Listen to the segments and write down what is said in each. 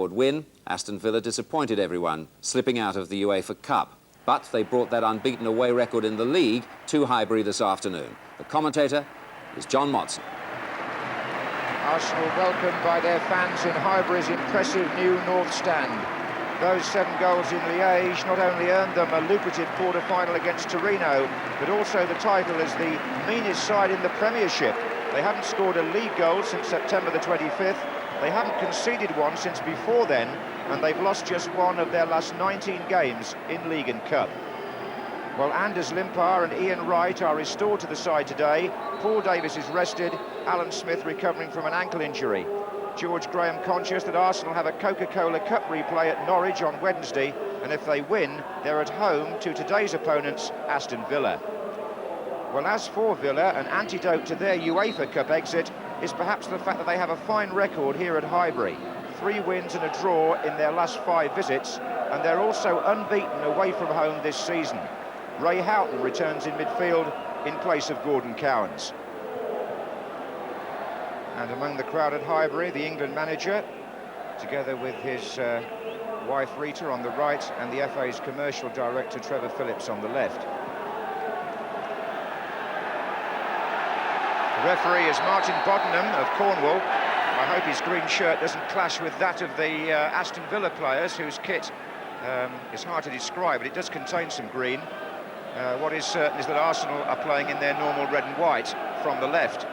win, Aston Villa disappointed everyone, slipping out of the UEFA Cup. But they brought that unbeaten away record in the league to Highbury this afternoon. The commentator is John Motson. Arsenal welcomed by their fans in Highbury's impressive new North Stand. Those 7 goals in Liège not only earned them a lucrative quarter-final against Torino, but also the title as the meanest side in the Premiership. They haven't scored a league goal since September the 25th. They haven't conceded one since before then, and they've lost just one of their last 19 games in League and Cup. Well, Anders Limpar and Ian Wright are restored to the side today. Paul Davis is rested, Alan Smith recovering from an ankle injury. George Graham conscious that Arsenal have a Coca-Cola Cup replay at Norwich on Wednesday, and if they win, they're at home to today's opponents, Aston Villa. Well, as for Villa, an antidote to their UEFA Cup exit is perhaps the fact that they have a fine record here at Highbury. 3 wins and a draw in their last 5 visits, and they're also unbeaten away from home this season. Ray Houghton returns in midfield in place of Gordon Cowans. And among the crowd at Highbury, the England manager, together with his wife Rita on the right and the FA's commercial director Trevor Phillips on the left. The referee is Martin Bodenham of Cornwall. I hope his green shirt doesn't clash with that of the Aston Villa players, whose kit is hard to describe, but it does contain some green. What is certain is that Arsenal are playing in their normal red and white from the left.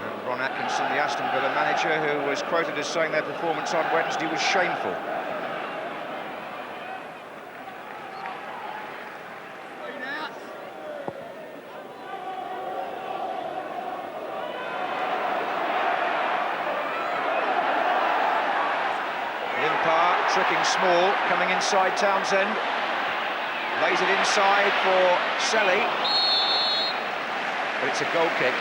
And Ron Atkinson, the Aston Villa manager, who was quoted as saying their performance on Wednesday was shameful. Tricking Small, coming inside Townsend, lays it inside for Selly, but it's a goal kick.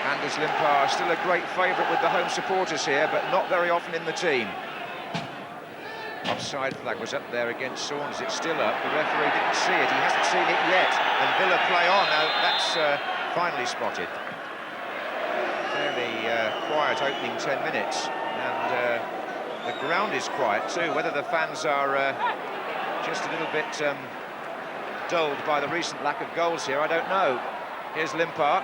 Anders Limpar, still a great favourite with the home supporters here, but not very often in the team. Offside flag was up there against Saunders, it's still up, the referee didn't see it, he hasn't seen it yet, and Villa play on. Now that's finally spotted. Fairly quiet opening 10 minutes. And the ground is quiet too. Whether the fans are just a little bit dulled by the recent lack of goals here, I don't know. Here's Limpar.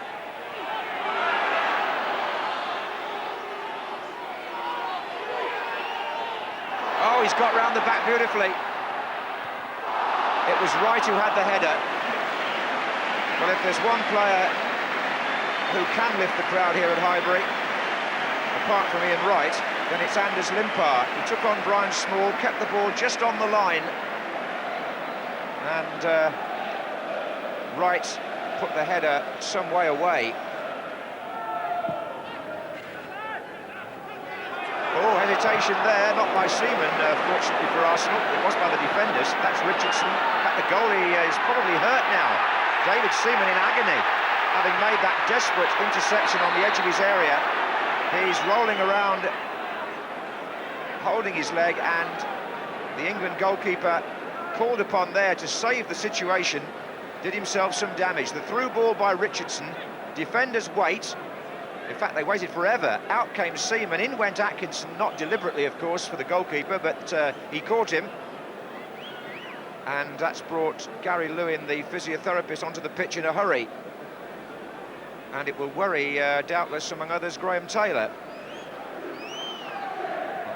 Oh, he's got round the back beautifully. It was Wright who had the header. Well, if there's one player who can lift the crowd here at Highbury, apart from Ian Wright, then it's Anders Limpar. He took on Brian Small, kept the ball just on the line, and Wright put the header some way away. Oh, hesitation there, not by Seaman, fortunately for Arsenal. It was by the defenders. That's Richardson. In fact, the goalie is probably hurt now. David Seaman in agony, having made that desperate interception on the edge of his area. He's rolling around, holding his leg, and the England goalkeeper, called upon there to save the situation, did himself some damage. The through ball by Richardson, defenders wait. In fact, they waited forever. Out came Seaman, in went Atkinson, not deliberately, of course, for the goalkeeper, but he caught him. And that's brought Gary Lewin, the physiotherapist, onto the pitch in a hurry. And it will worry, doubtless, among others, Graham Taylor.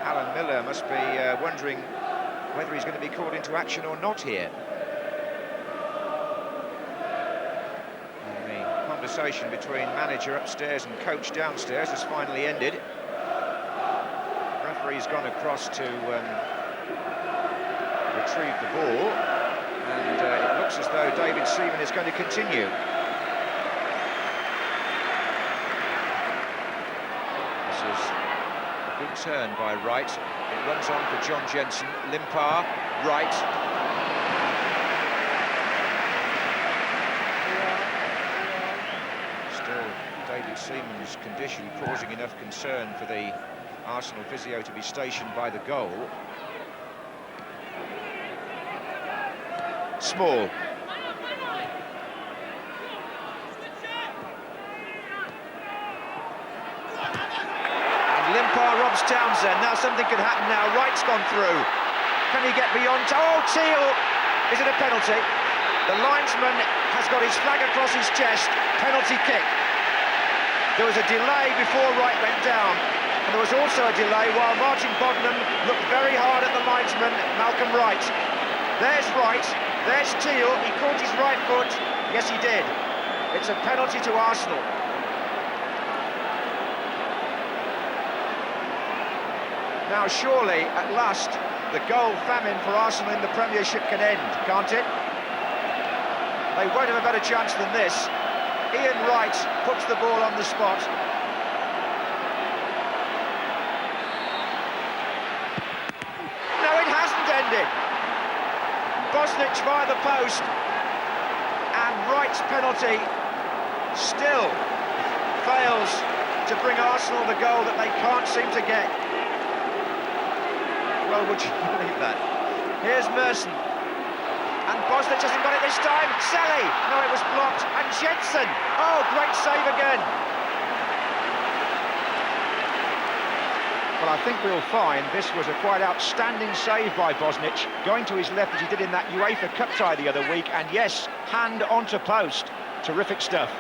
Alan Miller must be wondering whether he's going to be called into action or not here. And the conversation between manager upstairs and coach downstairs has finally ended. The referee's gone across to retrieve the ball, and it looks as though David Seaman is going to continue. Good turn by Wright. It runs on for John Jensen. Limpar, Wright. Still, David Seaman's condition causing enough concern for the Arsenal physio to be stationed by the goal. Small. Limpar robs Townsend. Now something could happen now. Wright's gone through. Can he get beyond? Oh, Teal! Is it a penalty? The linesman has got his flag across his chest. Penalty kick. There was a delay before Wright went down. And there was also a delay while Martin Bodnam looked very hard at the linesman, Malcolm Wright. There's Wright. There's Teal. He caught his right foot. Yes, he did. It's a penalty to Arsenal. Now, surely, at last, the goal famine for Arsenal in the Premiership can end, can't it? They won't have a better chance than this. Ian Wright puts the ball on the spot. No, it hasn't ended. Bosnich via the post. And Wright's penalty still fails to bring Arsenal the goal that they can't seem to get. Well, would you believe that? Here's Merson. And Bosnich hasn't got it this time. Selly! No, it was blocked. And Jensen! Oh, great save again. Well, I think we'll find this was a quite outstanding save by Bosnich, going to his left as he did in that UEFA Cup tie the other week. And yes, hand onto post. Terrific stuff.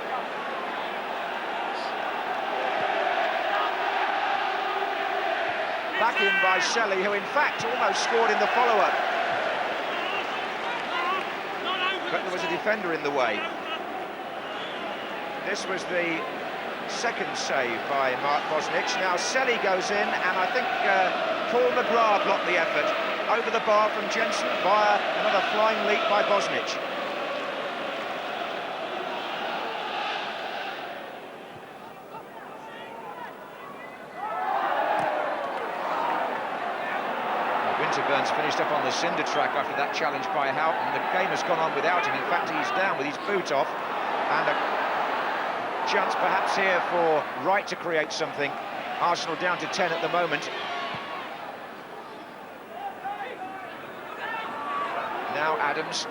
Back in by Selly, who in fact almost scored in the follow-up. But there was a defender in the way. This was the second save by Mark Bosnich. Now Selly goes in, and I think Paul McGrath blocked the effort. Over the bar from Jensen via another flying leap by Bosnich. Winterburn's finished up on the cinder track after that challenge by Houghton. The game has gone on without him. In fact, he's down with his boot off. And a chance perhaps here for Wright to create something. Arsenal down to 10 at the moment. Now Adams.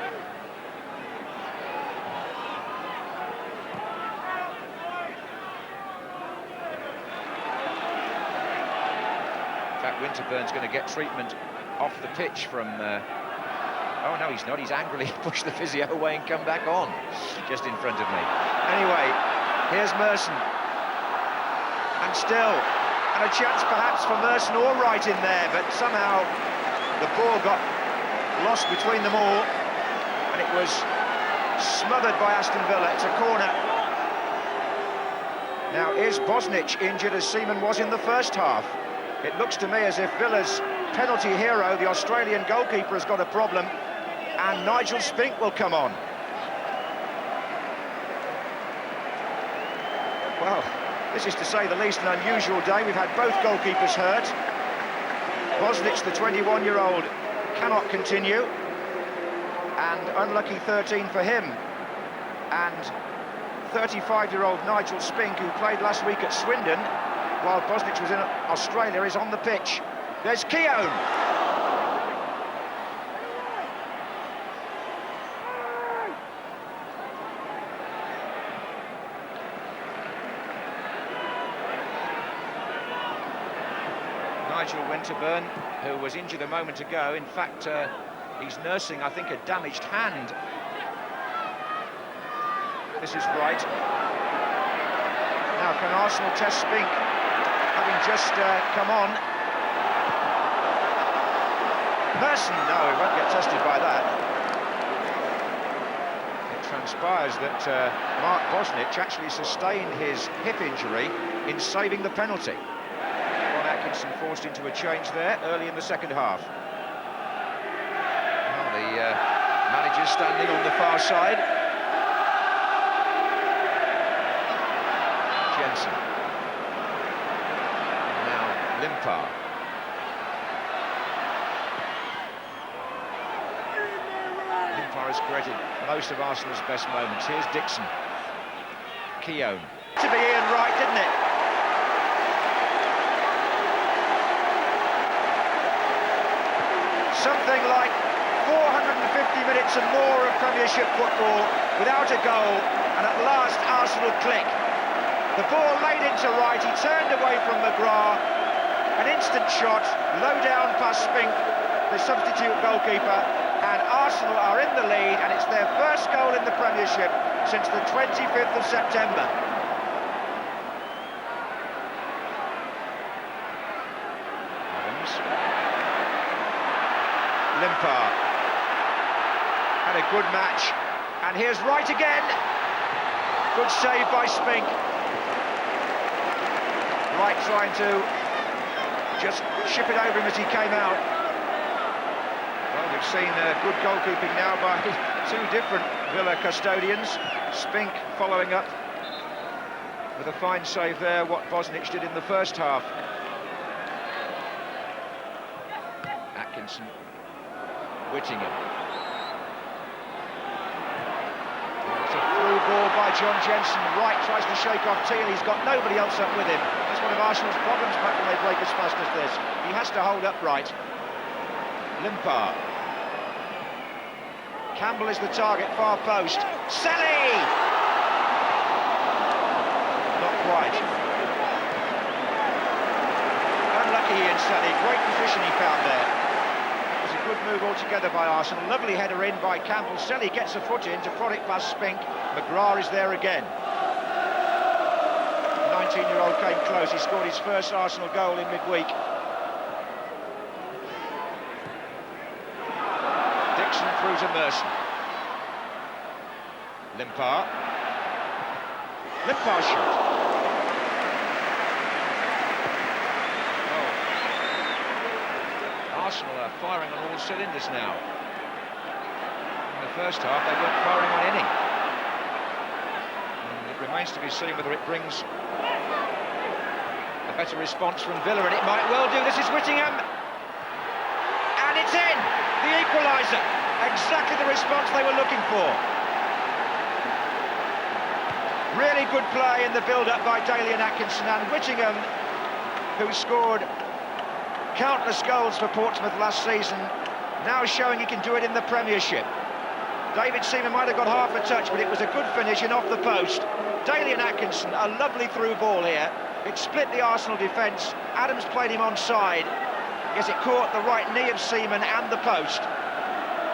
In fact, Winterburn's going to get treatment off the pitch from... oh, no, he's not. He's angrily pushed the physio away and come back on, just in front of me. Anyway, here's Merson. And still, and a chance perhaps for Merson or Wright in there, but somehow the ball got lost between them all, and it was smothered by Aston Villa. It's a corner. Now, is Bosnich injured as Seaman was in the first half? It looks to me as if Villa's penalty hero, the Australian goalkeeper, has got a problem, and Nigel Spink will come on. Well, this is to say the least an unusual day. We've had both goalkeepers hurt. Bosnich, the 21-year-old, cannot continue, and unlucky 13 for him. And 35-year-old Nigel Spink, who played last week at Swindon, while Bosnich was in Australia, is on the pitch. There's Keown. Nigel Winterburn, who was injured a moment ago. In fact, he's nursing, I think, a damaged hand. This is Wright. Now, can Arsenal test Spink, having just come on? Merson, no, he won't get tested by that. It transpires that Mark Bosnich actually sustained his hip injury in saving the penalty. Ron Atkinson forced into a change there early in the second half. Well, the manager's standing on the far side. Jensen. And now Limpar. Limpar has created most of Arsenal's best moments. Here's Dixon. Keown. To be Ian Wright, didn't it? Something like 450 minutes and more of Premiership football without a goal, and at last Arsenal click. The ball laid into Wright, he turned away from McGrath, An instant shot, low down past Spink, the substitute goalkeeper, and Arsenal are in the lead, and it's their first goal in the Premiership since the 25th of September. Adams. Limpar. Had a good match, and here's Wright again. Good save by Spink. Wright trying to just ship it over him as he came out. Well, we've seen good goalkeeping now by two different Villa custodians. Spink following up with a fine save there, what Bosnich did in the first half. Atkinson, Whittingham. It's a through ball by John Jensen. Wright tries to shake off Teal. He's got nobody else up with him. That's one of Arsenal's problems back when they break as fast as this. He has to hold upright. Limpar. Campbell is the target, far post. Selly! Not quite. Unlucky Ian Selly. Great position he found there. It was a good move altogether by Arsenal. Lovely header in by Campbell. Selly gets a foot in to prod it past Spink. McGrath is there again. 19-year-old came close. He scored his first Arsenal goal in midweek. Dixon through to Merson. Limpar. Limpar shot. Oh. Arsenal are firing on all cylinders now. In the first half, they weren't firing on any. And it remains to be seen whether it brings a better response from Villa, and it might well do. This is Whittingham. And it's in! The equaliser. Exactly the response they were looking for. Really good play in the build-up by Daly and Atkinson, and Whittingham, who scored countless goals for Portsmouth last season, now showing he can do it in the Premiership. David Seaman might have got half a touch, but it was a good finish and off the post. Daly and Atkinson, a lovely through ball here. It split the Arsenal defence. Adams played him onside. Yes, it caught the right knee of Seaman and the post.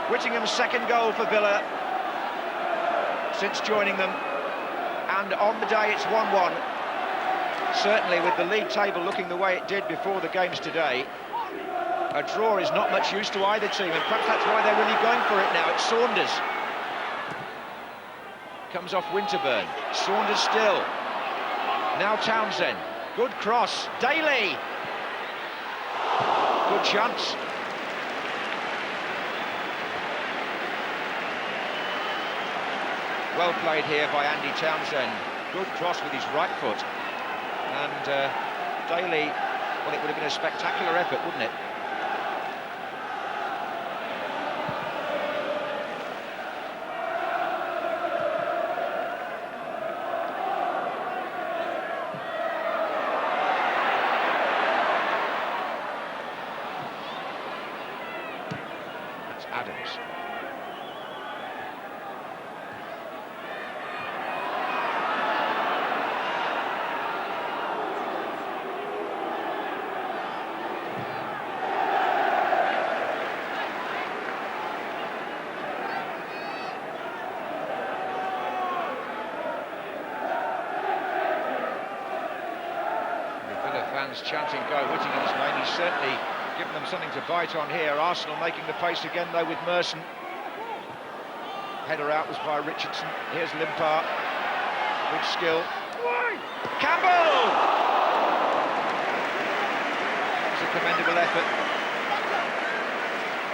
Whittingham's second goal for Villa since joining them, and on the day it's 1-1. Certainly with the league table looking the way it did before the games today, a draw is not much use to either team, and perhaps that's why they're really going for it now. It's Saunders. Comes off Winterburn. Saunders still. Now Townsend. Good cross. Daly. Good chance. Well played here by Andy Townsend. Good cross with his right foot. And Daly, well, it would have been a spectacular effort, wouldn't it? That's Adams. Fans chanting go Whittingham's name. He's certainly given them something to bite on here. Arsenal making the pace again though with Merson. Header out was by Richardson. Here's Limpar. Good skill. Campbell! That was a commendable effort.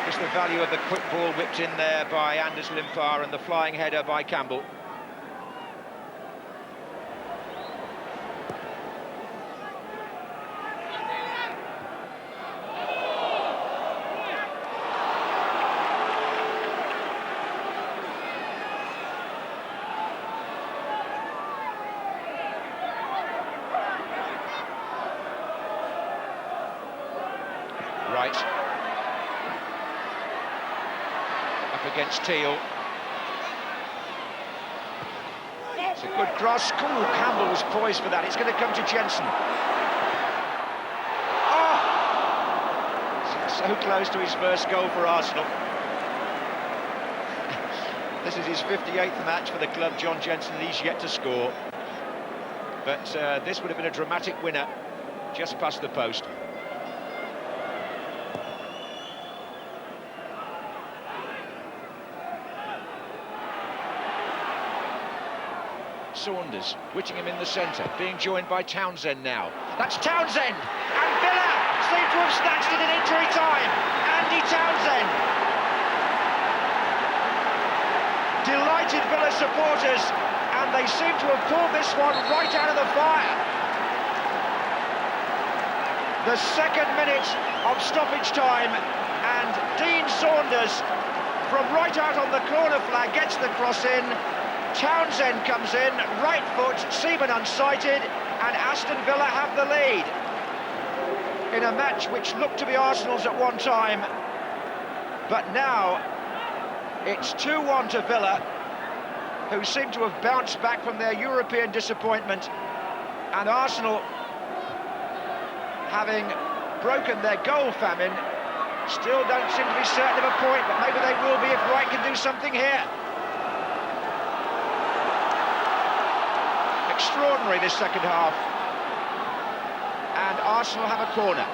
Just the value of the quick ball whipped in there by Anders Limpar and the flying header by Campbell. Right. Up against Teal. It's a good cross. Ooh, Campbell was poised for that. It's going to come to Jensen. Oh! so close to his first goal for Arsenal. This is his 58th match for the club, John Jensen, and he's yet to score. But this would have been a dramatic winner, just past the post. Saunders, Whittingham in the centre, being joined by Townsend now. That's Townsend! And Villa seem to have snatched it in injury time. Andy Townsend. Delighted Villa supporters, and they seem to have pulled this one right out of the fire. The second minute of stoppage time, and Dean Saunders, from right out on the corner flag, gets the cross in. Townsend comes in, right foot, Seaman unsighted, and Aston Villa have the lead. In a match which looked to be Arsenal's at one time, but now it's 2-1 to Villa, who seem to have bounced back from their European disappointment, and Arsenal, having broken their goal famine, still don't seem to be certain of a point, but maybe they will be if Wright can do something here. Extraordinary this second half, and Arsenal have a corner.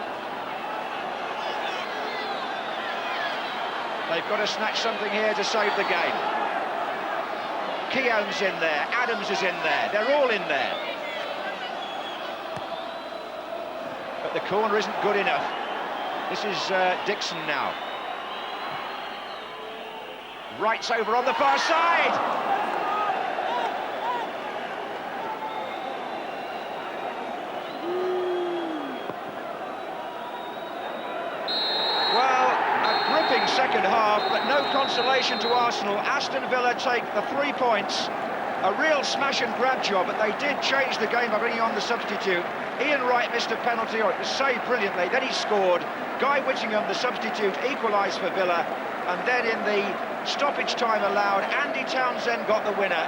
They've got to snatch something here to save the game. Keown's in there, Adams is in there, they're all in there. But the corner isn't good enough. This is Dixon now. Wright's over on the far side. Second half, but no consolation to Arsenal. Aston Villa take the 3 points. A real smash and grab job, but they did change the game by bringing on the substitute. Ian Wright missed a penalty, or it was saved brilliantly, then he scored. Guy Whittingham, the substitute, equalised for Villa, and then in the stoppage time allowed, Andy Townsend got the winner.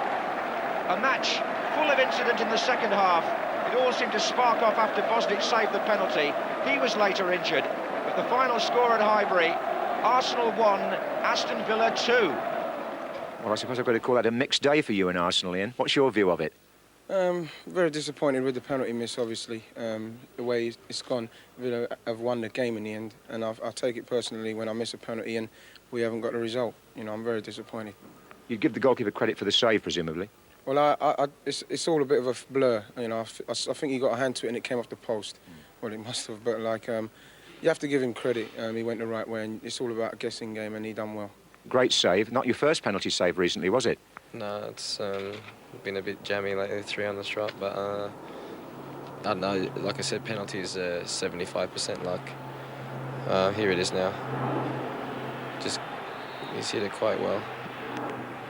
A match full of incident in the second half. It all seemed to spark off after Bostic saved the penalty. He was later injured, but the final score at Highbury, Arsenal 1, Aston Villa 2. Well, I suppose I've got to call that a mixed day for you and Arsenal, Ian. What's your view of it? Very disappointed with the penalty miss, obviously. The way it's gone, Villa have won the game in the end, and I take it personally when I miss a penalty and we haven't got the result. You know, I'm very disappointed. You'd give the goalkeeper credit for the save, presumably? Well, it's all a bit of a blur. You know, I think he got a hand to it and it came off the post. Well, it must have, but like... you have to give him credit. He went the right way, and it's all about a guessing game, and he done well. Great save. Not your first penalty save recently, was it? No, it's been a bit jammy lately, 3 on the trot, but I don't know. Like I said, penalties 75% luck. Here it is now. He's hit it quite well.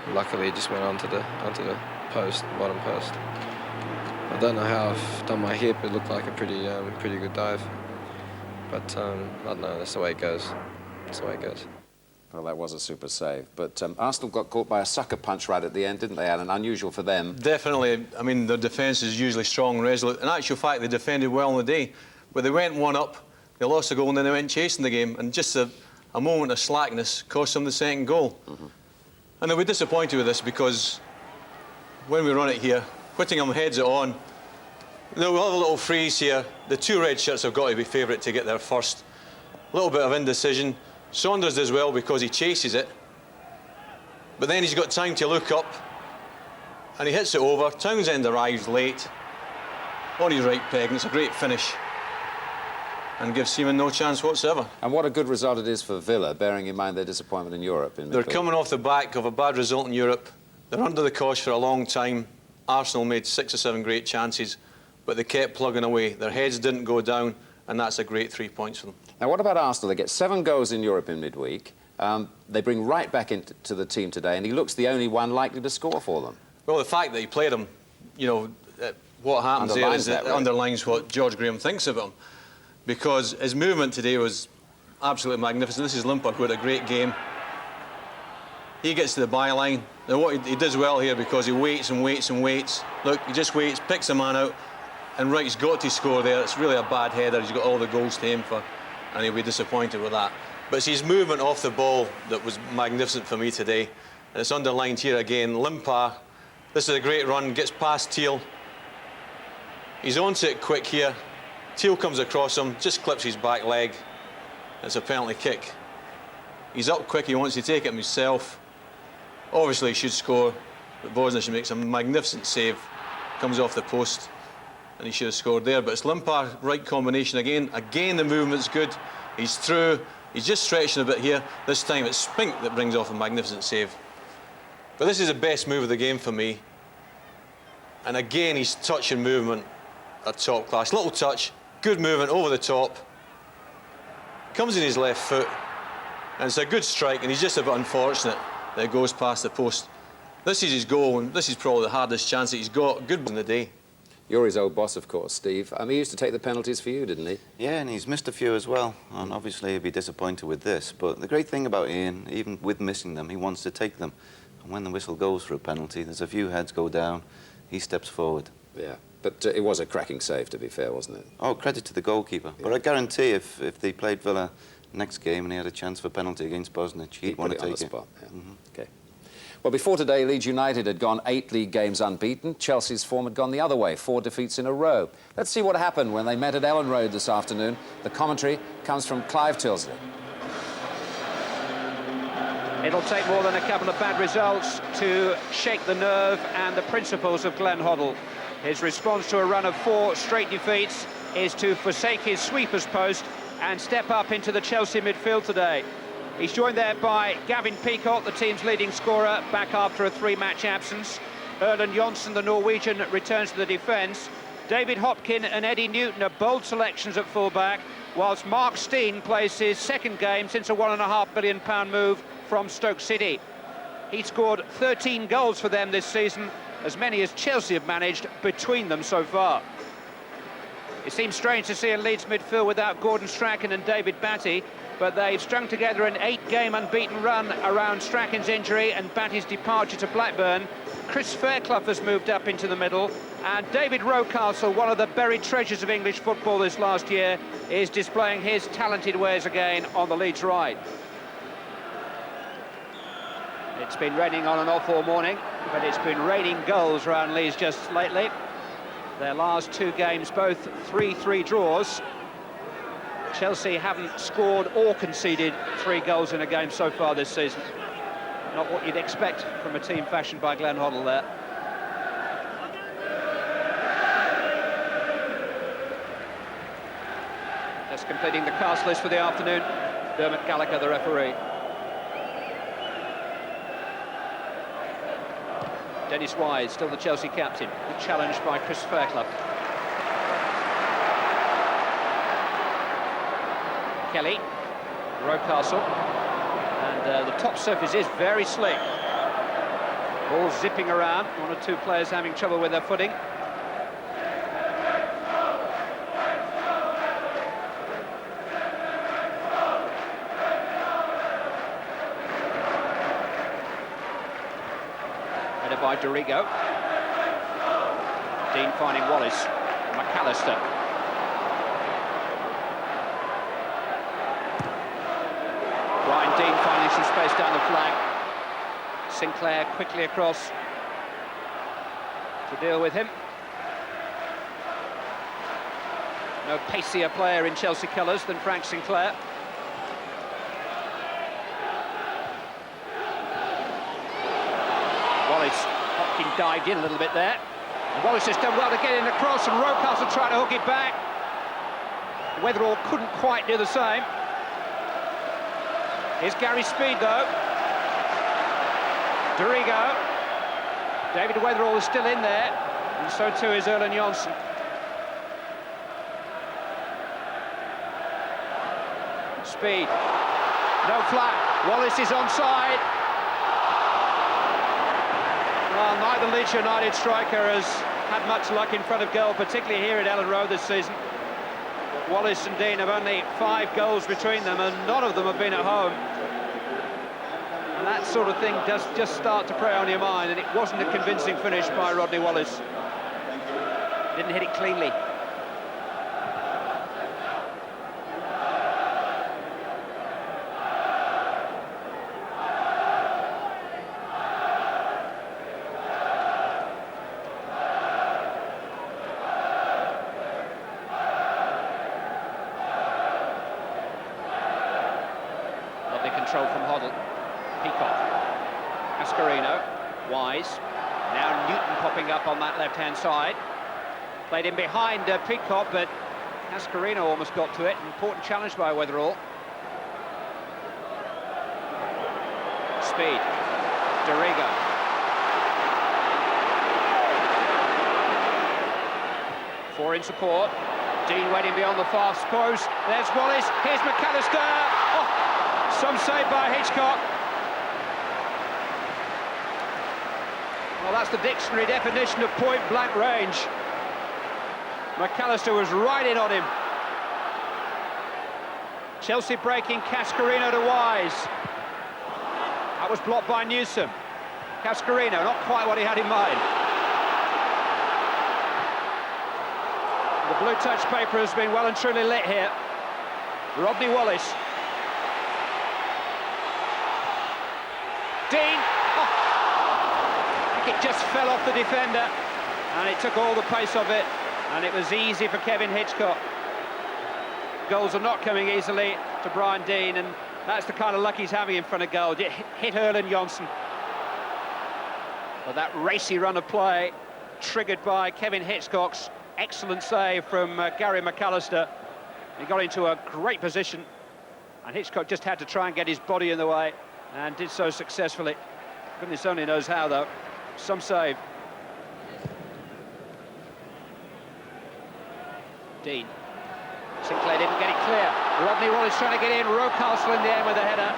Luckily, it just went onto the post, bottom post. I don't know how I've done my hip. It looked like a pretty good dive. But I don't know, that's the way it goes. That's the way it goes. Well, that was a super save. But Arsenal got caught by a sucker punch right at the end, didn't they, Alan? Unusual for them. Definitely. I mean, their defence is usually strong and resolute. In actual fact, they defended well on the day. But they went 1 up, they lost a goal, and then they went chasing the game. And just a moment of slackness cost them the second goal. And they'll be disappointed with this because when we run it here, Whittingham heads it on. We'll have a little freeze here. The 2 red shirts have got to be favourite to get there first. A little bit of indecision. Saunders does well because he chases it. But then he's got time to look up. And he hits it over. Townsend arrives late on his right peg, and it's a great finish. And gives Seaman no chance whatsoever. And what a good result it is for Villa, bearing in mind their disappointment in Europe. They're coming off the back of a bad result in Europe. They're under the cosh for a long time. Arsenal made 6 or 7 great chances, but they kept plugging away. Their heads didn't go down, and that's a great 3 points for them. Now, what about Arsenal? They get 7 goals in Europe in midweek. They bring Wright back into the team today, and he looks the only one likely to score for them. Well, the fact that he played him, you know, what happens there is it underlines what George Graham thinks of him. Because his movement today was absolutely magnificent. This is Limpar, who had a great game. He gets to the byline. Now, what he does well here because he waits and waits and waits. Look, he just waits, picks a man out, and Wright's got to score there. It's really a bad header. He's got all the goals to aim for. and he'll be disappointed with that. But it's his movement off the ball that was magnificent for me today. And it's underlined here again. Limpar, this is a great run, gets past Teal. He's onto it quick here. Teal comes across him, just clips his back leg. It's a penalty kick. He's up quick, he wants to take it himself. Obviously he should score, but Bosnich makes a magnificent save. Comes off the post, and he should have scored there. But it's Limpar, right combination again. Again, the movement's good. He's through. He's just stretching a bit here. This time it's Spink that brings off a magnificent save. But this is the best move of the game for me. And again, his touch and movement are top class. Little touch, good movement over the top. Comes in his left foot, and it's a good strike, and he's just a bit unfortunate that it goes past the post. This is his goal, and this is probably the hardest chance that he's got. Good in the day. You're his old boss, of course, Steve. He used to take the penalties for you, didn't he? Yeah, and he's missed a few as well, and obviously he'll be disappointed with this. But the great thing about Ian, even with missing them, he wants to take them. And when the whistle goes for a penalty, there's a few heads go down, he steps forward. Yeah, but it was a cracking save, to be fair, wasn't it? Oh, credit to the goalkeeper. Yeah. But I guarantee if they played Villa next game and he had a chance for penalty against Bosnich, he'd want to take it. On the spot, yeah. OK. Well, before today, Leeds United had gone 8 league games unbeaten. Chelsea's form had gone the other way, 4 defeats in a row. Let's see what happened when they met at Ellen Road this afternoon. The commentary comes from Clive Tilsley. It'll take more than a couple of bad results to shake the nerve and the principles of Glenn Hoddle. His response to a run of 4 straight defeats is to forsake his sweeper's post and step up into the Chelsea midfield today. He's joined there by Gavin Peacock, the team's leading scorer, back after a 3-match absence. Erland Johnsen, the Norwegian, returns to the defence. David Hopkin and Eddie Newton are bold selections at full-back, whilst Mark Steen plays his second game since a £1.5 billion move from Stoke City. He scored 13 goals for them this season, as many as Chelsea have managed between them so far. It seems strange to see a Leeds midfield without Gordon Strachan and David Batty, but they've strung together an 8-game unbeaten run around Strachan's injury and Batty's departure to Blackburn. Chris Fairclough has moved up into the middle, and David Rocastle, one of the buried treasures of English football this last year, is displaying his talented wares again on the Leeds right. It's been raining on and off all morning, but it's been raining goals around Leeds just lately. Their last 2 games, both 3-3 draws. Chelsea haven't scored or conceded 3 goals in a game so far this season. Not what you'd expect from a team fashioned by Glenn Hoddle there. Just completing the cast list for the afternoon, Dermot Gallagher, the referee. Dennis Wise, still the Chelsea captain, challenged by Chris Fairclough. Kelly, Rocastle, and the top surface is very slick. Ball zipping around, 1 or 2 players having trouble with their footing. Headed by Dorigo. Dean finding Wallace, McAllister. Dean finding some space down the flank. Sinclair quickly across to deal with him. No pacier player in Chelsea colours than Frank Sinclair. Wallace, Hopkin dived in a little bit there. And Wallace has done well to get in across, and Rocastle trying to hook it back. Weatherall couldn't quite do the same. Here's Gary Speed, though. Dorigo. David Weatherall is still in there, and so too is Erland Johnsen. Speed. No flat. Wallace is onside. Well, neither Leeds United striker has had much luck in front of goal, particularly here at Ellen Road this season. Wallace and Dean have only 5 goals between them, and none of them have been at home. And that sort of thing does just start to prey on your mind, and it wasn't a convincing finish by Rodney Wallace. Didn't hit it cleanly. control from Hoddle. Peacock. Cascarino. Wise. Now Newton popping up on that left-hand side. Played in behind Peacock, but Cascarino almost got to it. Important challenge by Weatherall. Speed. Dorigo. Four in support. Dean waiting beyond the fast post. There's Wallace. Here's McAllister. Oh, some save by Hitchcock. Well, that's the dictionary definition of point-blank range. McAllister was right in on him. Chelsea breaking, Cascarino to Wise. That was blocked by Newsom. Cascarino, not quite what he had in mind. The blue touch paper has been well and truly lit here. Rodney Wallace. Dean. Oh. I think it just fell off the defender, and it took all the pace of it, and it was easy for Kevin Hitchcock. Goals are not coming easily to Brian Dean, and that's the kind of luck he's having in front of goal. It hit Erland Johnson. But that racy run of play, triggered by Kevin Hitchcock's excellent save from Gary McAllister. He got into a great position, and Hitchcock just had to try and get his body in the way, and did so successfully. Goodness only knows how, though. Some save. Dean. Sinclair didn't get it clear. Rodney Wallace trying to get in. Rocastle in the air with a header.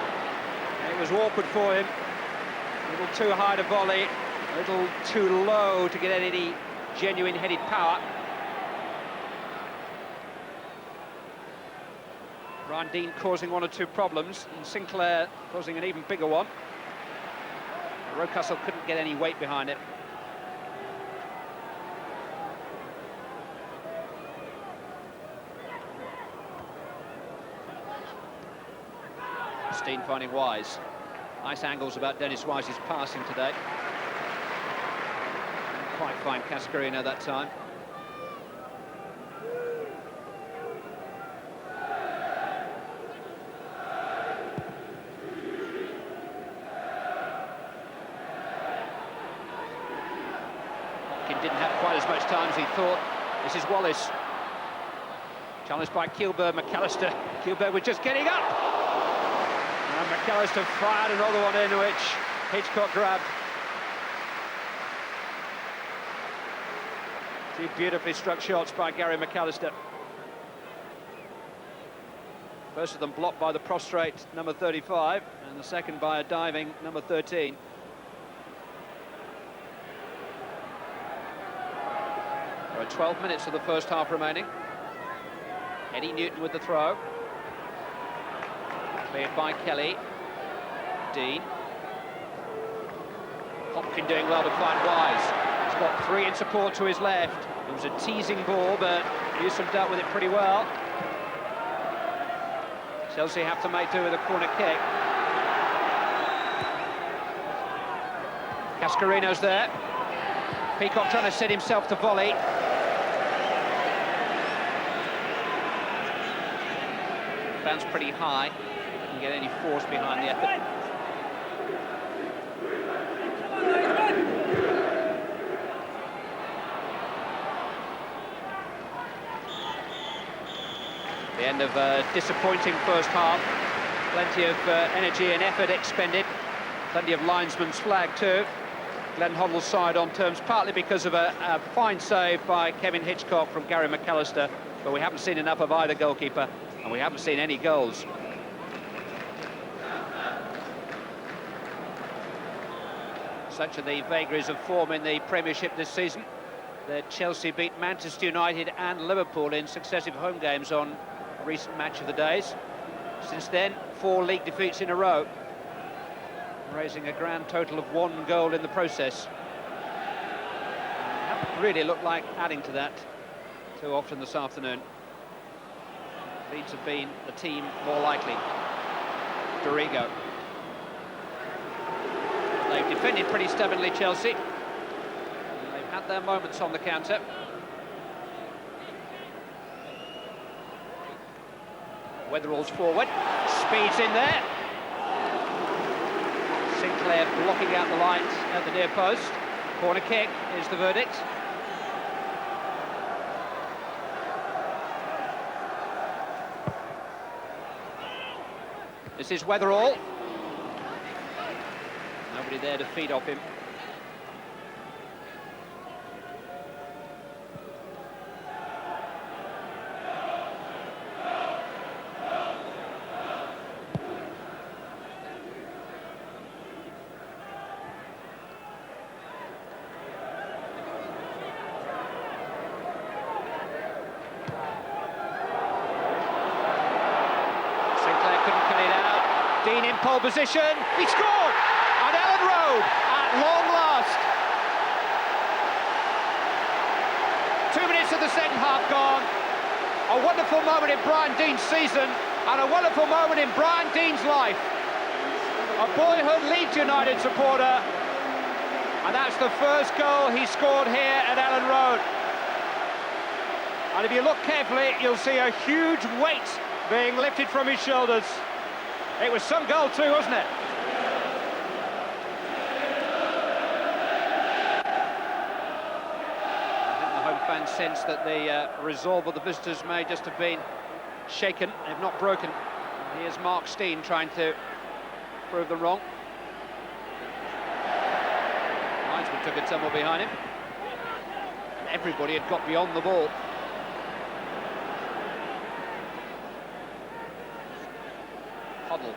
It was awkward for him. A little too high to volley. A little too low to get any genuine headed power. Brian Dean causing one or two problems, and Sinclair causing an even bigger one. Rocastle couldn't get any weight behind it. Steen finding Wise. Nice angles about Dennis Wise's passing today. Didn't quite find Cascarino that time. Hopkins didn't have quite as much time as he thought. This is Wallace. Challenged by Kilberg, McAllister. Kilberg was just getting up. And McAllister fired another one in, which Hitchcock grabbed. Two beautifully struck shots by Gary McAllister. First of them blocked by the prostrate number 35, and the second by a diving number 13. There are 12 minutes of the first half remaining. Eddie Newton with the throw. Cleared by Kelly. Dean. Hopkins doing well to find Wise. He's got three in support to his left. It was a teasing ball, but Newsom dealt with it pretty well. Chelsea have to make do with a corner kick. Cascarino's there. Peacock trying to set himself to volley. Bounce pretty high. Didn't get any force behind the effort. The end of a disappointing first half. Plenty of energy and effort expended. Plenty of linesman's flag too. Glenn Hoddle's side on terms, partly because of a fine save by Kevin Hitchcock from Gary McAllister, but we haven't seen enough of either goalkeeper, and we haven't seen any goals. Such are the vagaries of form in the Premiership this season that Chelsea beat Manchester United and Liverpool in successive home games on a recent match of the days. Since then, 4 league defeats in a row, raising a grand total of 1 goal in the process. Haven't really looked like adding to that too often this afternoon. Leeds have been the team more likely. Dorigo. They've defended pretty stubbornly, Chelsea. They've had their moments on the counter. Weatherall's forward. Speed's in there. Sinclair blocking out the lines at the near post. Corner kick is the verdict. This is Weatherall. Nobody there to feed off him. Dean in pole position, he scored! On Ellen Road, at long last. 2 minutes of the second half gone. A wonderful moment in Brian Dean's season, and a wonderful moment in Brian Dean's life. A boyhood Leeds United supporter, and that's the first goal he scored here at Ellen Road. And if you look carefully, you'll see a huge weight being lifted from his shoulders. It was some goal too, wasn't it? I think the home fans sense that the resolve of the visitors may just have been shaken, if not broken. Here's Mark Steen trying to prove them wrong. Linesman took a tumble behind him. And everybody had got beyond the ball. Hoddle.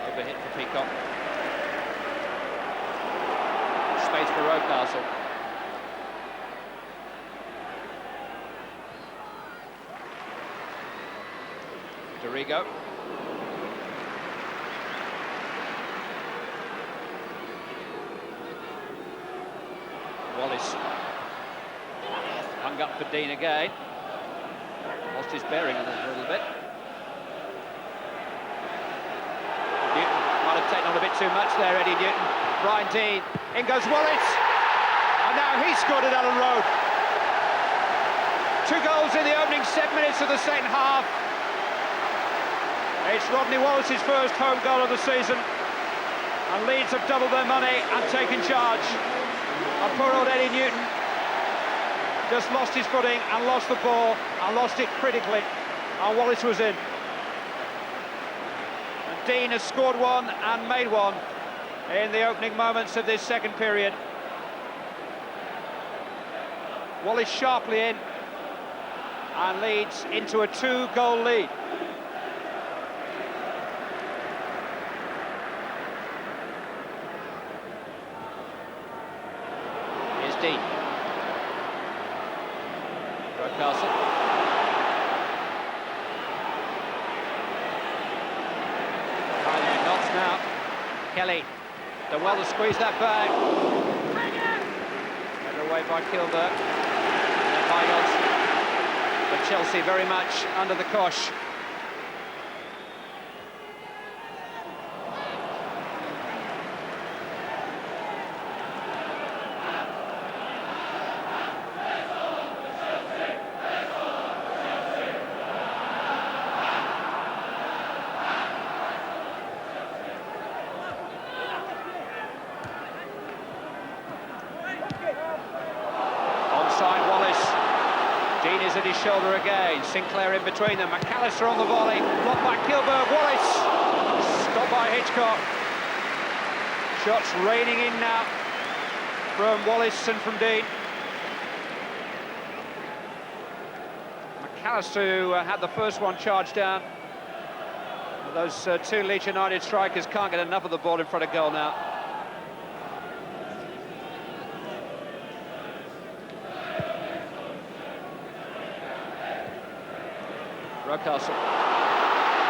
Overhit for Peacock. Space for Rocastle. Dorigo. Wallace. Hung up for Dean again. Lost his bearing a little bit. Newton might have taken on a bit too much there, Eddie Newton. Brian Dean, in goes Wallace. And now he's scored at Ellen Road. 2 goals in the opening 7 minutes of the second half. It's Rodney Wallace's first home goal of the season. And Leeds have doubled their money and taken charge. And poor old Eddie Newton just lost his footing and lost the ball and lost it critically, and Wallace was in. And Dean has scored one and made one in the opening moments of this second period. Wallace sharply in, and Leeds into a 2-goal lead. Here's Dean. Castle. Knots now. Kelly. Done well to squeeze that back. Led away by Kilburg. And then by Johnson. But Chelsea very much under the cosh. Dean is at his shoulder again. Sinclair in between them. McAllister on the volley. Blocked by Kilburg. Wallace. Stopped by Hitchcock. Shots raining in now from Wallace and from Dean. McAllister, who had the first one charged down. Those 2 Leeds United strikers can't get enough of the ball in front of goal now. Rocastle.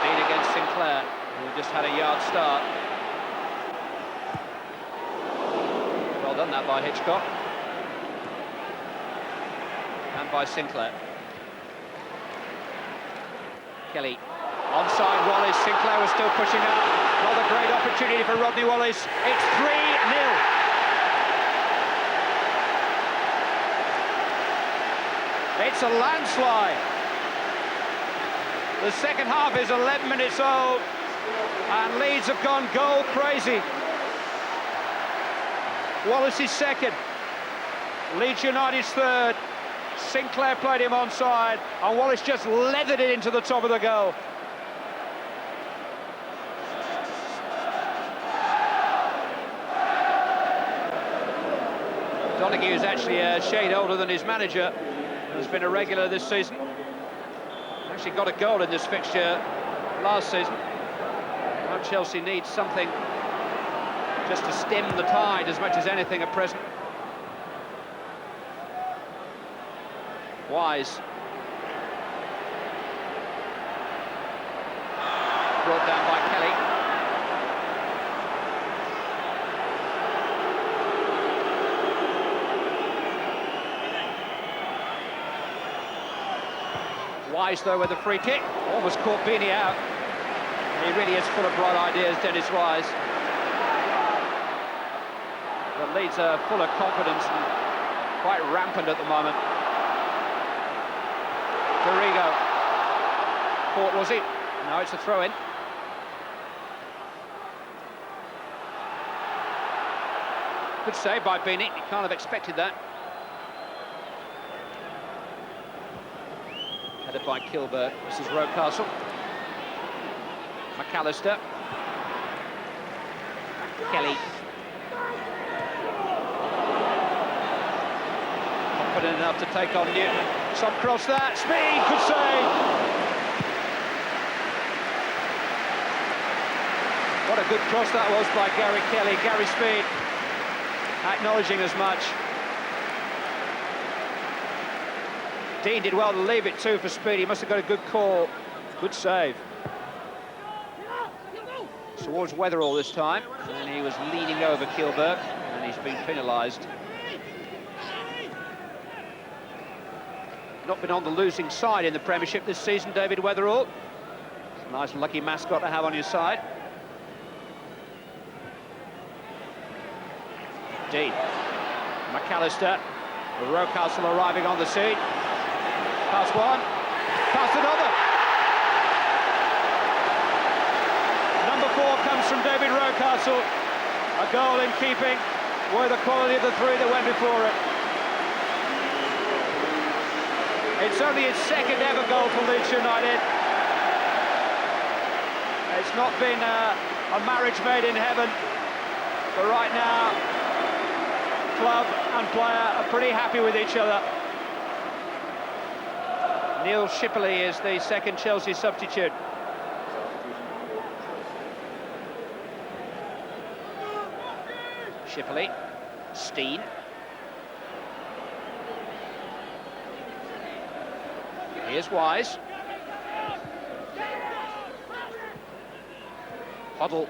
Dean against Sinclair, who just had a yard start. Well done that by Hitchcock. And by Sinclair. Kelly. Onside Wallace. Sinclair was still pushing up. Another great opportunity for Rodney Wallace. It's 3-0. It's a landslide. The second half is 11 minutes old, and Leeds have gone goal crazy. Wallace is second, Leeds United's third. Sinclair played him onside, and Wallace just leathered it into the top of the goal. Donaghy is actually a shade older than his manager. He's been a regular this season. Actually got a goal in this fixture last season. Now Chelsea needs something just to stem the tide as much as anything at present. Wise. Brought down by Kelly. Wise, though, with the free kick. Almost caught Beanie out. He really is full of bright ideas, Dennis Wise. But Leeds are full of confidence and quite rampant at the moment. Garrigo. Caught, was it? No, it's a throw-in. Good save by Beanie. He can't have expected that. Headed by Kilberg. This is Rocastle. McAllister. Kelly. Confident enough to take on Newton. Some cross that. Speed, good save. What a good cross that was by Gary Kelly. Gary Speed acknowledging as much. Dean did well to leave it too for Speed. He must have got a good call. Good save. Towards Weatherall this time, and he was leaning over Kilberg, and he's been penalised. Not been on the losing side in the Premiership this season, David Weatherall. It's a nice lucky mascot to have on your side. Dean. McAllister. Rocastle arriving on the scene. Pass one, pass another. Number 4 comes from David Rocastle. A goal in keeping with the quality of the 3 that went before it. It's only his second ever goal for Leeds United. It's not been a marriage made in heaven, but right now, club and player are pretty happy with each other. Neil Shipley is the second Chelsea substitute. Shipley, Steen. Here's Wise. Hoddle.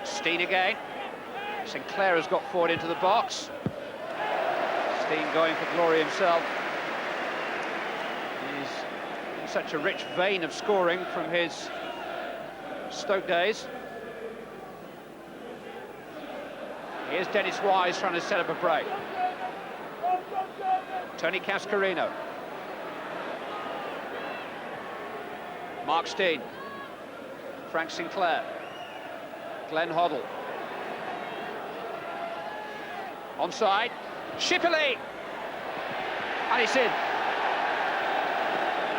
Steen again. Sinclair has got forward into the box. Steen going for glory himself. He's in such a rich vein of scoring from his Stoke days. Here's Dennis Wise trying to set up a break. Tony Cascarino. Mark Steen. Frank Sinclair. Glenn Hoddle. Onside. Shipley! And it's in.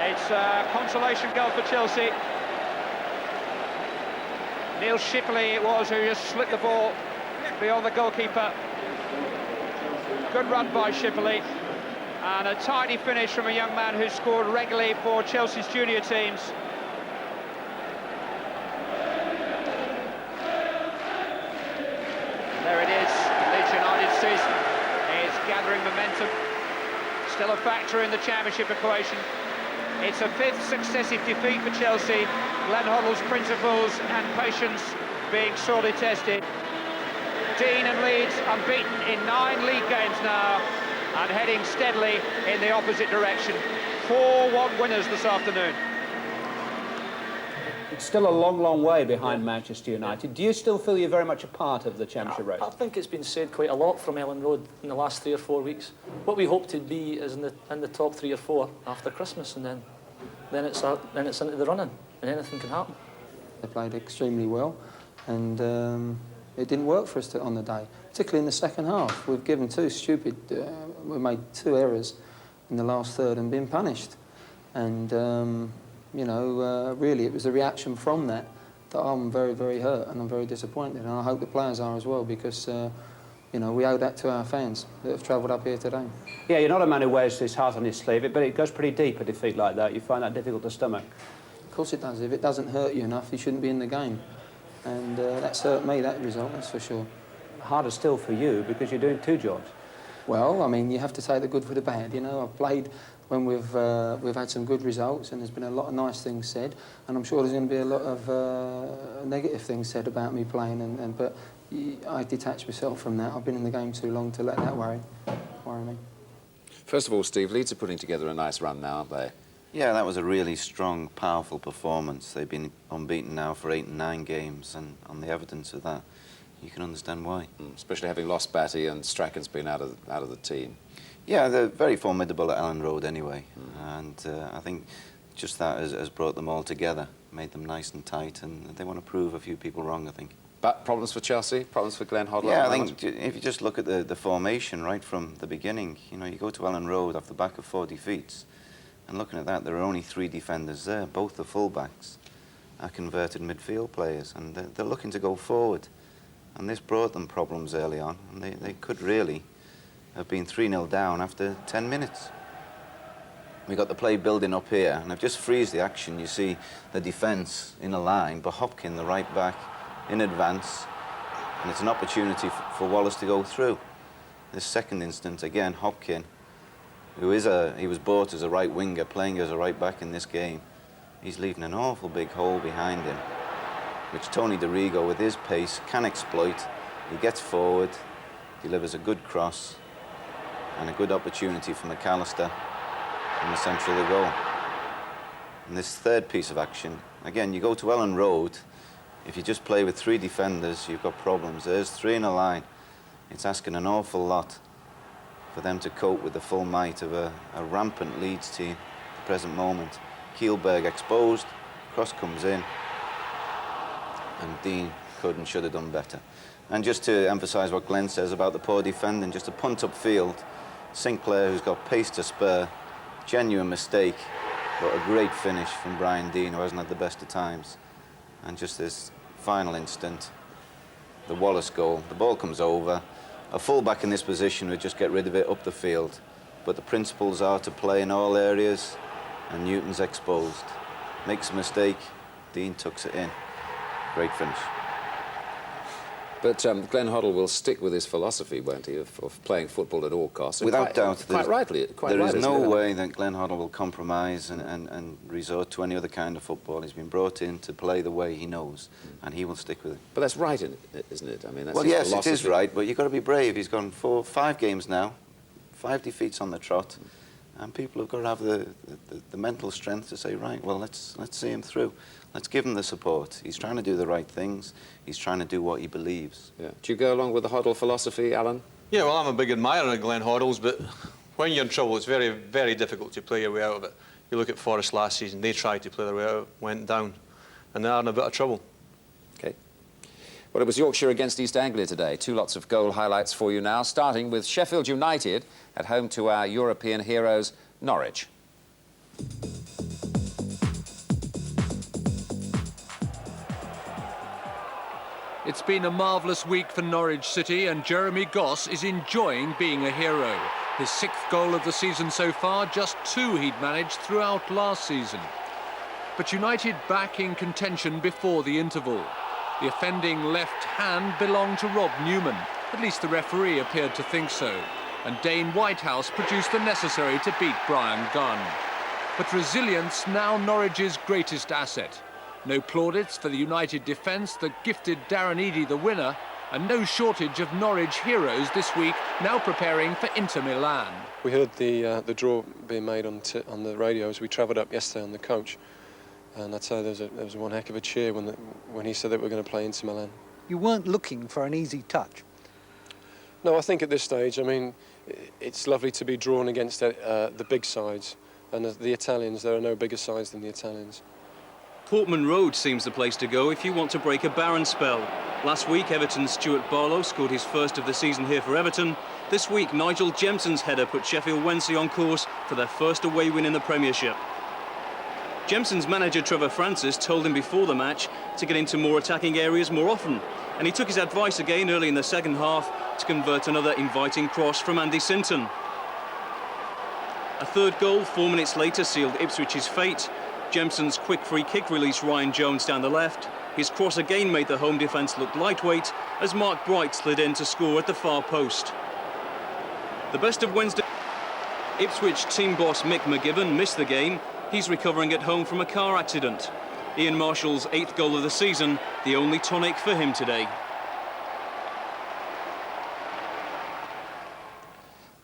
It's a consolation goal for Chelsea. Neil Shipley it was who just slipped the ball beyond the goalkeeper. Good run by Shipley. And a tidy finish from a young man who's scored regularly for Chelsea's junior teams. There it is, Leeds United season is gathering momentum. Still a factor in the championship equation. It's a 5th successive defeat for Chelsea. Glenn Hoddle's principles and patience being sorely tested. Dean and Leeds unbeaten in 9 league games now and heading steadily in the opposite direction. 4-1 winners this afternoon. It's still a long, long way behind Manchester United. Do you still feel you're very much a part of the Championship race? I think it's been said quite a lot from Ellen Road in the last 3 or 4 weeks. What we hope to be is in the top 3 or 4 after Christmas, and then it's into the running, and anything can happen. They played extremely well, and it didn't work for us on the day, particularly in the second half. We've given we made 2 errors in the last third and been punished. And, you know, really it was the reaction from that I'm very, very hurt and I'm very disappointed. And I hope the players are as well, because, you know, we owe that to our fans that have travelled up here today. Yeah, you're not a man who wears his heart on his sleeve, but it goes pretty deep, a defeat like that. You find that difficult to stomach. Of course it does. If it doesn't hurt you enough, you shouldn't be in the game. And that's hurt me, that result, that's for sure. Harder still for you, because you're doing 2 jobs. Well, I mean, you have to take the good for the bad, you know. I've played when we've had some good results and there's been a lot of nice things said, and I'm sure there's going to be a lot of negative things said about me playing, but I detach myself from that. I've been in the game too long to let that worry me. First of all, Steve, Leeds are putting together a nice run now, aren't they? Yeah, that was a really strong, powerful performance. They've been unbeaten now for 8 and 9 games, and on the evidence of that, you can understand why. Especially having lost Batty and Strachan's been out of the team. Yeah, they're very formidable at Ellen Road anyway, and I think just that has brought them all together, made them nice and tight, and they want to prove a few people wrong, I think. But problems for Chelsea, problems for Glenn Hoddle? Yeah, I think if you just look at the formation right from the beginning, you know, you go to Ellen Road off the back of 4 defeats, and looking at that, there are only 3 defenders there. Both the full-backs are converted midfield players, and they're looking to go forward. And this brought them problems early on, and they could really have been 3-0 down after 10 minutes. We got the play building up here, and I've just freezed the action. You see the defence in a line, but Hopkin, the right back, in advance, and it's an opportunity for Wallace to go through. This second instance, again, Hopkin, he was bought as a right winger, playing as a right back in this game. He's leaving an awful big hole behind him, which Tony DeRigo, with his pace, can exploit. He gets forward, delivers a good cross, and a good opportunity for McAllister in the centre of the goal. And this third piece of action, again, you go to Ellen Road, if you just play with 3 defenders, you've got problems. There's 3 in a line. It's asking an awful lot for them to cope with the full might of a rampant Leeds team at the present moment. Kielberg exposed, cross comes in, and Dean could and should have done better. And just to emphasise what Glenn says about the poor defending, just a punt upfield, Sinclair, who's got pace to spur, genuine mistake, but a great finish from Brian Dean, who hasn't had the best of times. And just this final instant, the Wallace goal, the ball comes over. A full-back in this position would just get rid of it up the field, but the principles are to play in all areas, and Newton's exposed. Makes a mistake, Dean tucks it in. Great finish. But Glenn Hoddle will stick with his philosophy, won't he, of playing football at all costs? Without doubt. Quite rightly. There is no way that Glenn Hoddle will compromise and resort to any other kind of football. He's been brought in to play the way he knows, and he will stick with it. But that's right, isn't it? I mean, that's well, his yes, philosophy. it is right, but you've got to be brave. He's gone 5 games now, 5 defeats on the trot, and people have got to have the mental strength to say, right, well, let's see him through. Let's give him the support. He's trying to do the right things. He's trying to do what he believes. Yeah. Do you go along with the Hoddle philosophy, Alan? Yeah, well, I'm a big admirer of Glenn Hoddle's, but when you're in trouble, it's very, very difficult to play your way out of it. You look at Forest last season, they tried to play their way out, went down, and they're in a bit of trouble. OK. Well, it was Yorkshire against East Anglia today. 2 lots of goal highlights for you now, starting with Sheffield United at home to our European heroes, Norwich. It's been a marvellous week for Norwich City, and Jeremy Goss is enjoying being a hero. His 6th goal of the season so far, just 2 he'd managed throughout last season. But United back in contention before the interval. The offending left hand belonged to Rob Newman. At least the referee appeared to think so. And Dane Whitehouse produced the necessary to beat Brian Gunn. But resilience now Norwich's greatest asset. No plaudits for the United defence that gifted Darren Eadie the winner, and no shortage of Norwich heroes this week, now preparing for Inter Milan. We heard the draw being made on the radio as we travelled up yesterday on the coach, And I'd say there was one heck of a cheer when he said that we were going to play Inter Milan. You weren't looking for an easy touch. No, I think at this stage, I mean, it's lovely to be drawn against the big sides. And the Italians, there are no bigger sides than the Italians. Portman Road seems the place to go if you want to break a barren spell. Last week, Everton's Stuart Barlow scored his first of the season here for Everton. This week, Nigel Jemson's header put Sheffield Wednesday on course for their first away win in the Premiership. Jemson's manager Trevor Francis told him before the match to get into more attacking areas more often, and he took his advice again early in the second half to convert another inviting cross from Andy Sinton. A third goal 4 minutes later sealed Ipswich's fate. Jemson's quick free kick released Ryan Jones down the left. His cross again made the home defence look lightweight as Mark Bright slid in to score at the far post. The best of Wednesday. Ipswich team boss Mick McGibbon missed the game. He's recovering at home from a car accident. Ian Marshall's 8th goal of the season, the only tonic for him today.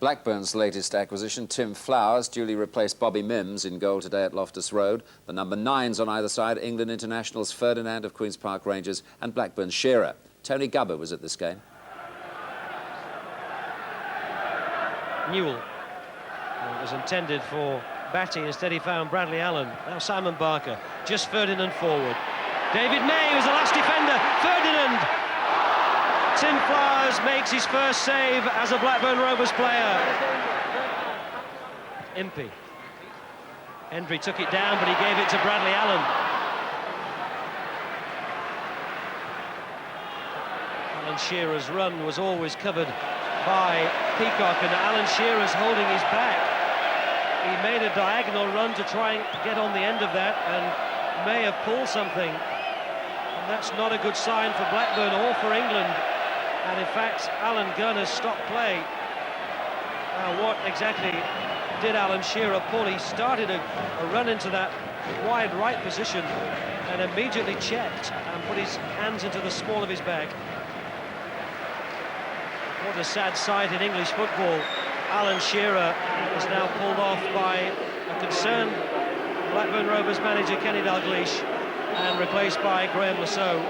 Blackburn's latest acquisition, Tim Flowers, duly replaced Bobby Mims in goal today at Loftus Road. The number 9s on either side, England internationals Ferdinand of Queen's Park Rangers and Blackburn's Shearer. Tony Gubber was at this game. Newell. It was intended for Batty, instead he found Bradley Allen. Now Simon Barker, just Ferdinand forward. David May was the last defender. Ferdinand! Tim Flowers makes his first save as a Blackburn Rovers player. Impey. Hendry took it down, but he gave it to Bradley Allen. Alan Shearer's run was always covered by Peacock, and Alan Shearer's holding his back. He made a diagonal run to try and get on the end of that, and may have pulled something. And that's not a good sign for Blackburn or for England. And in fact, Alan Gunn has stopped play. Now, what exactly did Alan Shearer pull? He started a run into that wide right position and immediately checked and put his hands into the small of his bag. What a sad sight in English football. Alan Shearer is now pulled off by a concerned Blackburn Rovers manager Kenny Dalglish and replaced by Graham Lasso.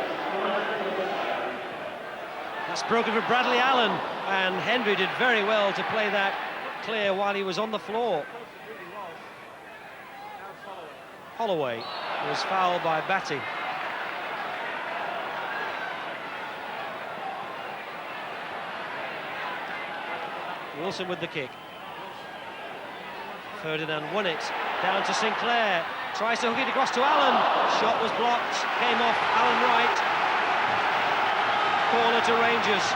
That's broken for Bradley Allen, and Hendry did very well to play that clear while he was on the floor. Holloway was fouled by Batty. Wilson with the kick. Ferdinand won it, down to Sinclair, tries to hook it across to Allen. Shot was blocked, came off Alan Wright. Corner to Rangers.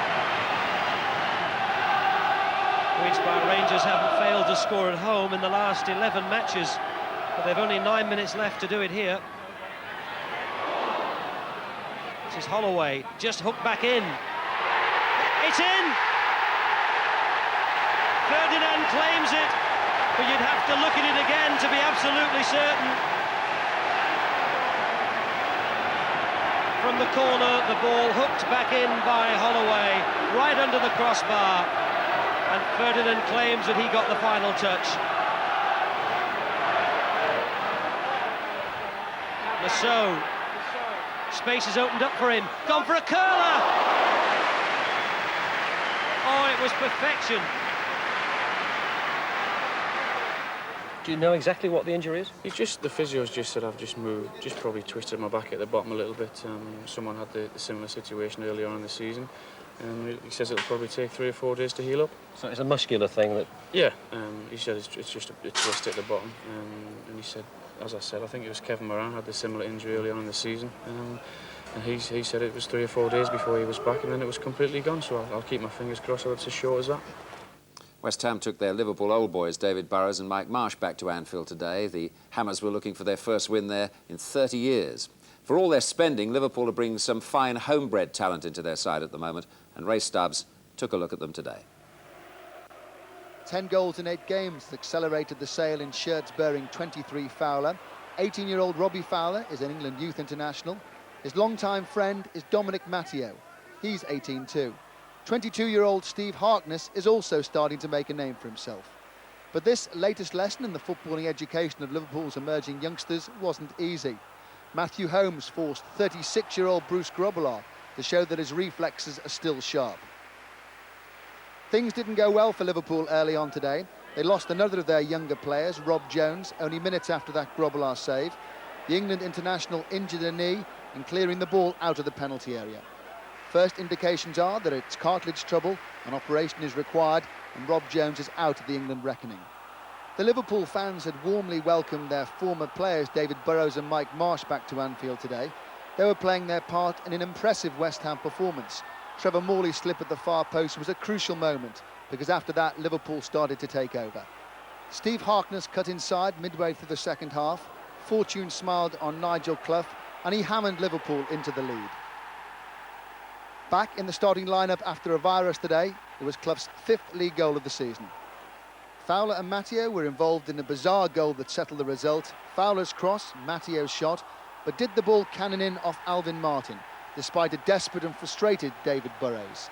Queen's Park Rangers haven't failed to score at home in the last 11 matches, but they've only 9 minutes left to do it here. This is Holloway, just hooked back in. It's in! Ferdinand claims it, but you'd have to look at it again to be absolutely certain. From the corner, the ball hooked back in by Holloway, right under the crossbar, and Ferdinand claims that he got the final touch. Lasso, space is opened up for him, gone for a curler! Oh, it was perfection. Do you know exactly what the injury is? It's just, the physio's just said I've just moved, just probably twisted my back at the bottom a little bit. Someone had the similar situation early on in the season. He says it'll probably take 3 or 4 days to heal up. So it's a muscular thing that... Yeah, he said it's just a twist at the bottom. And he said, as I said, I think it was Kevin Moran had the similar injury early on in the season. And he said it was 3 or 4 days before he was back, and then it was completely gone. So I'll keep my fingers crossed that it's as short as that. West Ham took their Liverpool old boys, David Burrows and Mike Marsh, back to Anfield today. The Hammers were looking for their first win there in 30 years. For all their spending, Liverpool are bringing some fine homebred talent into their side at the moment, and Ray Stubbs took a look at them today. 10 goals in 8 games has accelerated the sale in shirts bearing 23 Fowler. 18-year-old Robbie Fowler is an England youth international. His longtime friend is Dominic Matteo. He's 18 too. 22-year-old Steve Harkness is also starting to make a name for himself. But this latest lesson in the footballing education of Liverpool's emerging youngsters wasn't easy. Matthew Holmes forced 36-year-old Bruce Grobbelaar to show that his reflexes are still sharp. Things didn't go well for Liverpool early on today. They lost another of their younger players, Rob Jones, only minutes after that Grobbelaar save. The England international injured a knee in clearing the ball out of the penalty area. First indications are that it's cartilage trouble, an operation is required, and Rob Jones is out of the England reckoning. The Liverpool fans had warmly welcomed their former players David Burrows and Mike Marsh back to Anfield today. They were playing their part in an impressive West Ham performance. Trevor Morley's slip at the far post was a crucial moment, because after that Liverpool started to take over. Steve Harkness cut inside midway through the second half. Fortune smiled on Nigel Clough, and he hammered Liverpool into the lead. Back in the starting lineup after a virus today, it was Clough's 5th league goal of the season. Fowler and Matteo were involved in a bizarre goal that settled the result. Fowler's cross, Matteo's shot, but did the ball cannon in off Alvin Martin, despite a desperate and frustrated David Burrows.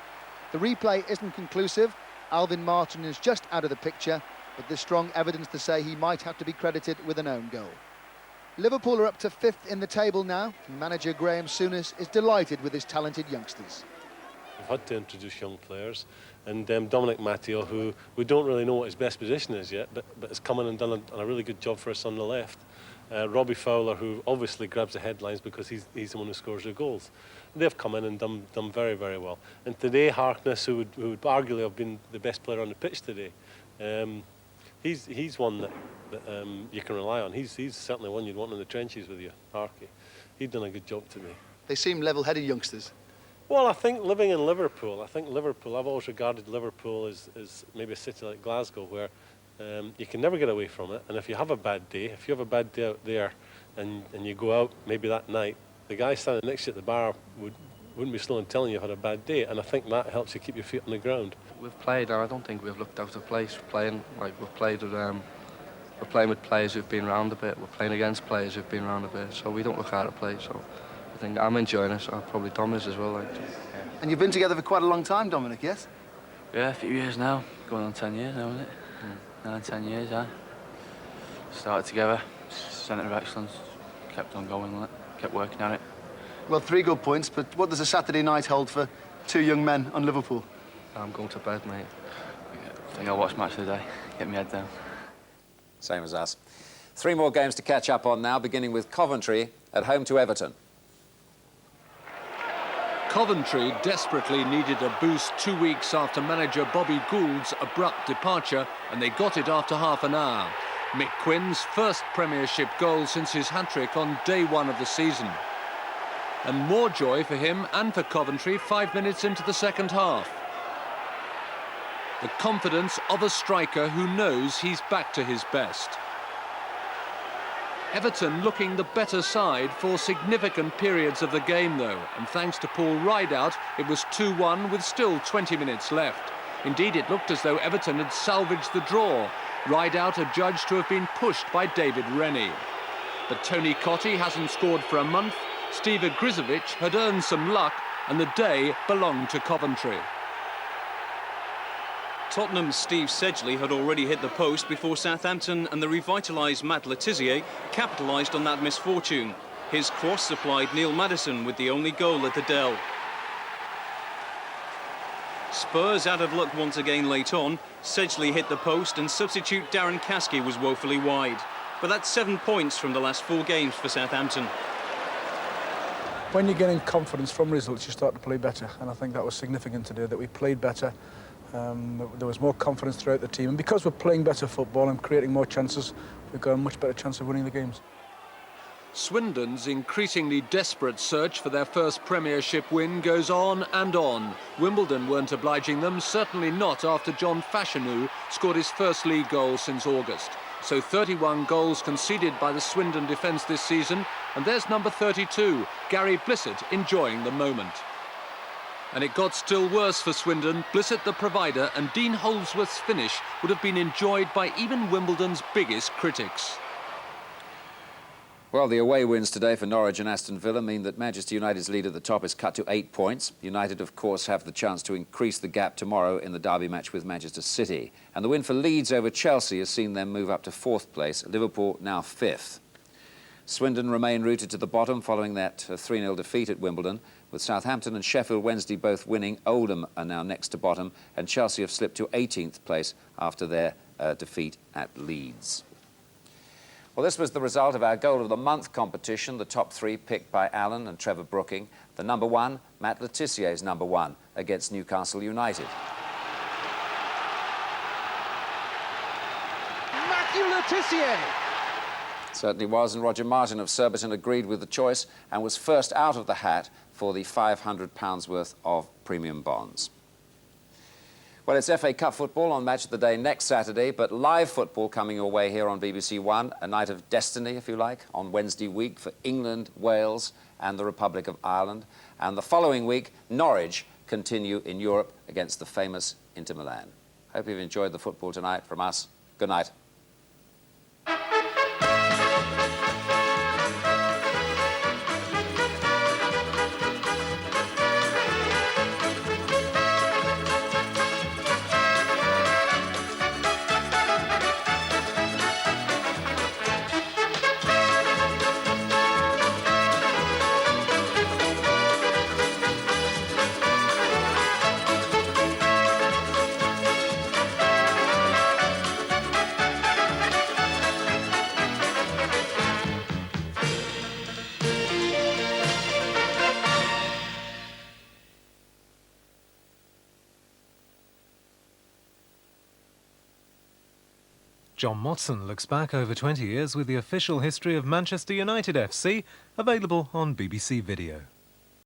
The replay isn't conclusive. Alvin Martin is just out of the picture, but there's strong evidence to say he might have to be credited with an own goal. Liverpool are up to 5th in the table now. Manager Graham Souness is delighted with his talented youngsters. We've had to introduce young players, and Dominic Matteo, who we don't really know what his best position is yet, but has come in and done a really good job for us on the left. Robbie Fowler, who obviously grabs the headlines because he's the one who scores the goals. They've come in and done very, very well. And today, Harkness, who would arguably have been the best player on the pitch today, he's one that you can rely on. He's certainly one you'd want in the trenches with you, Harky. He'd done a good job today. They seem level-headed youngsters. Well, I think living in Liverpool, I've always regarded Liverpool as maybe a city like Glasgow, where you can never get away from it. And if you have a bad day, out there and you go out maybe that night, the guy standing next to you at the bar wouldn't be slow in telling you you've had a bad day. And I think that helps you keep your feet on the ground. We've played, and I don't think we've looked out of place. We're playing with players who've been around a bit. We're playing against players who've been around a bit. So we don't look out of place. So I think I'm enjoying it. So probably Dom is as well. And you've been together for quite a long time, Dominic, yes? Yeah, a few years now. Going on 10 years now, isn't it? 9, 10 years, yeah. Started together, centre of excellence, kept on going, kept working at it. Well, 3 good points, but what does a Saturday night hold for 2 young men on Liverpool? I'm going to bed, mate. I think I'll watch match of the day, get my head down. Same as us. 3 more games to catch up on now, beginning with Coventry at home to Everton. Coventry desperately needed a boost 2 weeks after manager Bobby Gould's abrupt departure, and they got it after half an hour. Mick Quinn's first Premiership goal since his hat-trick on day 1 of the season. And more joy for him and for Coventry 5 minutes into the second half. The confidence of a striker who knows he's back to his best. Everton looking the better side for significant periods of the game, though, and thanks to Paul Rideout, it was 2-1 with still 20 minutes left. Indeed, it looked as though Everton had salvaged the draw. Rideout adjudged to have been pushed by David Rennie. But Tony Cottee hasn't scored for a month, Steve Grizovic had earned some luck, and the day belonged to Coventry. Tottenham's Steve Sedgley had already hit the post before Southampton and the revitalised Matt Letizia capitalised on that misfortune. His cross supplied Neil Maddison with the only goal at the Dell. Spurs out of luck once again late on. Sedgley hit the post and substitute Darren Caskey was woefully wide. But that's 7 points from the last 4 games for Southampton. When you're getting confidence from results, you start to play better, and I think that was significant today, that we played better. There was more confidence throughout the team, and because we're playing better football and creating more chances, we've got a much better chance of winning the games. Swindon's increasingly desperate search for their first Premiership win goes on and on. Wimbledon weren't obliging them, certainly not after John Fashanu scored his first league goal since August. So 31 goals conceded by the Swindon defence this season, and there's number 32, Gary Blissett, enjoying the moment. And it got still worse for Swindon. Blissett, the provider, and Dean Holdsworth's finish would have been enjoyed by even Wimbledon's biggest critics. Well, the away wins today for Norwich and Aston Villa mean that Manchester United's lead at the top is cut to 8 points. United, of course, have the chance to increase the gap tomorrow in the derby match with Manchester City. And the win for Leeds over Chelsea has seen them move up to 4th place. Liverpool now 5th. Swindon remain rooted to the bottom following that 3-0 defeat at Wimbledon. With Southampton and Sheffield Wednesday both winning, Oldham are now next to bottom, and Chelsea have slipped to 18th place after their defeat at Leeds. Well, this was the result of our Goal of the Month competition, the top 3 picked by Alan and Trevor Brooking. The number 1, Matt Letizier's number 1 against Newcastle United. Matthew Letizier! Certainly was, and Roger Martin of Surbiton agreed with the choice and was first out of the hat for the £500 worth of premium bonds. Well, it's FA Cup football on Match of the Day next Saturday, but live football coming your way here on BBC One, a night of destiny, if you like, on Wednesday week for England, Wales and the Republic of Ireland. And the following week, Norwich continue in Europe against the famous Inter Milan. Hope you've enjoyed the football tonight. From us, good night. John Motson looks back over 20 years with the official history of Manchester United FC, available on BBC Video.